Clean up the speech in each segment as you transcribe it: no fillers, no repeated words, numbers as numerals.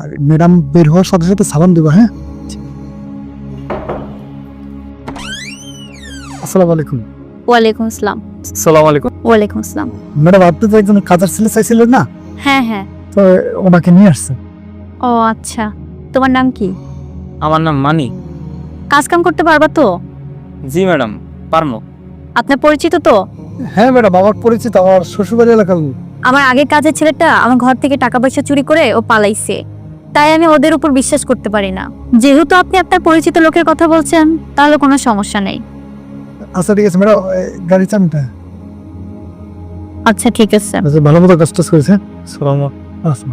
আর madam বের হওয়ার সাথে সাথে সালাম দেবো, হ্যাঁ? আসসালামু আলাইকুম। ওয়ালাইকুম আসসালাম। সালাম আলাইকুম। ওয়ালাইকুম আসসালাম। ম্যাডাম, আপনি তো একজন কাজের ছেলে চাইছিলেন না, হ্যাঁ হ্যাঁ। তো ওনাকে নিয়ে আসছে। ও আচ্ছা, তোমার নাম কি? আমার নাম মানি। কাজ কাম করতে পারবা তো? জি ম্যাডাম, পারমো। আপনার পরিচিত তো? হ্যাঁ ম্যাডাম, আমার পরিচিত, আমার শ্বশুরবাড়ি এলাকার লোক। আমার আগের কাজের ছেলেটা আমার ঘর থেকে টাকা পয়সা চুরি করে ও পালাইছে, তাই আমি ওদের উপর বিশ্বাস করতে পারি না। যেহেতু আপনি আপনার পরিচিত লোকের কথা বলছেন, তাহলে কোনো সমস্যা নেই। আচ্ছা ঠিক আছে ম্যাডাম, গাড়ি চানটা। আচ্ছা ঠিক আছে। আচ্ছা, ভালো মতো কাজ টাজ করেছে। সালাম। আচ্ছা।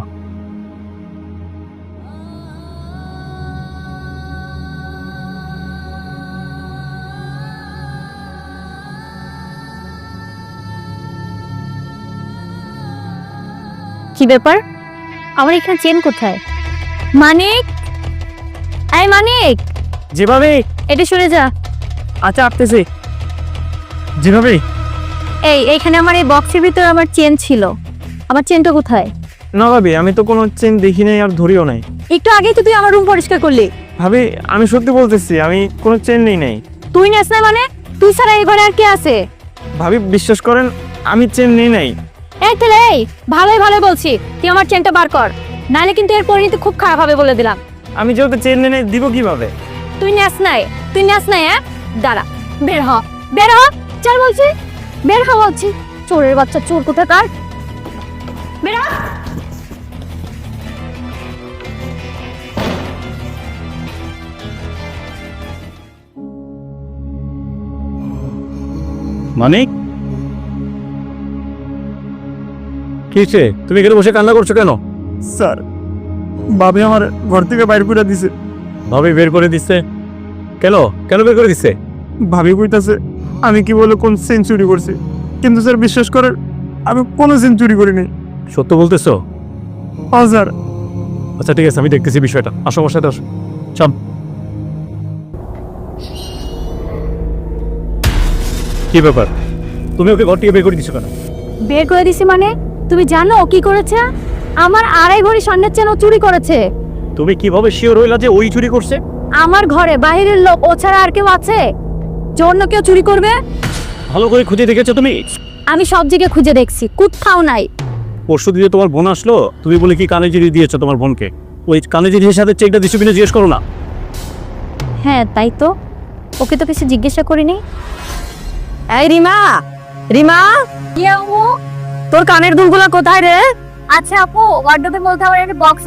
কি ব্যাপার? আমার এখানে চেন কোথায়? মানিক, এই মানিক, যেভাবে। এটা সরে যা। আচ্ছা আসতেছি। যেভাবে। এইখানে আমার এই বক্সের ভিতরে আমার চেন ছিল, আমার চেনটা কোথায়? না ভাবি, আমি তো কোনো চেন দেখি নাই আর ধরিও নাই। একটু আগেই তো তুই আমার রুম পরিষ্কার করলি। ভাবি, আমি সত্যি বলতেছি, আমি কোনো চেন নেই নাই। তুই নেস না মানে? তুই ছাড়া এই ঘরে আর কে আছে? ভাবি বিশ্বাস করেন, আমি চেন নেই নাই। এই তাহলে এই ভালোই ভালো বলছি, তুই আমার চেনটা বার কর, নাহলে কিন্তু এর পরিণতি খুব খারাপ হবে বলে দিলাম। আমি যেহেতু চেন নেই নাই, দিব কিভাবে? তুই নেস নাই, তুই নেস নাই, হ্যাঁ? দাঁড়া, বের হ, বের হ, চল বলছি, বের হ বলছি। চোরের বাচ্চা, চোর কোথাকার, বের হ। মানিক, কি হয়েছে? তুমি এখানে বসে কান্না করছো কেন? স্যার, ভাবি আমার ঘর থেকে বাইর করে দিছে। ভাবি বের করে দিচ্ছে? কেন কেন বের করে দিচ্ছে? ভাবি কইতাছে আমি কি বলে কোন চেন চুরি করছি, কিন্তু স্যার বিশ্বাস করেন, আমি কোনো চেন চুরি করিনি। সত্য বলতেছো? হ্যাঁ স্যার। আচ্ছা ঠিক আছে, আমি দেখতেছি বিষয়টা। আসো আমার সাথে, আসো। চল। কি ব্যাপার, তুমি ওকে ঘর থেকে বের করে দিছো কেন? বের করে দিছি মানে? তুমি জানো ও কি করেছে? আমার 2.5 ভরি স্বর্ণের চেন ও চুরি করেছে। তুমি কিভাবে শিওর হইলা যে ওই চুরি করছে? আমার ঘরে বাইরের লোক ও ছাড়া আর কেউ আছে যে অন্য কেউ চুরি করবে? ভালো করে খুঁজে দেখেছো তুমি? আমি সব জায়গায় খুঁজে দেখছি, কোথাও নাই। পরশু দিয়ে তোমার বোন আসলো, তুমি বলে কি কানে জিনিস দিয়েছো তোমার বোনকে? ওই কানে জিনিসের সাথে চেকটা দিছো কিনা জিজ্ঞেস করো না? হ্যাঁ তাই তো, ওকে তো কিছু জিজ্ঞাসা করিনি। এই রিমা, রিমা, কি আপু, তোর কানের দুলগুলো কোথায় রে? আচ্ছা আপু, ওয়ার্ডরোবের মধ্যে আমার একটা বক্স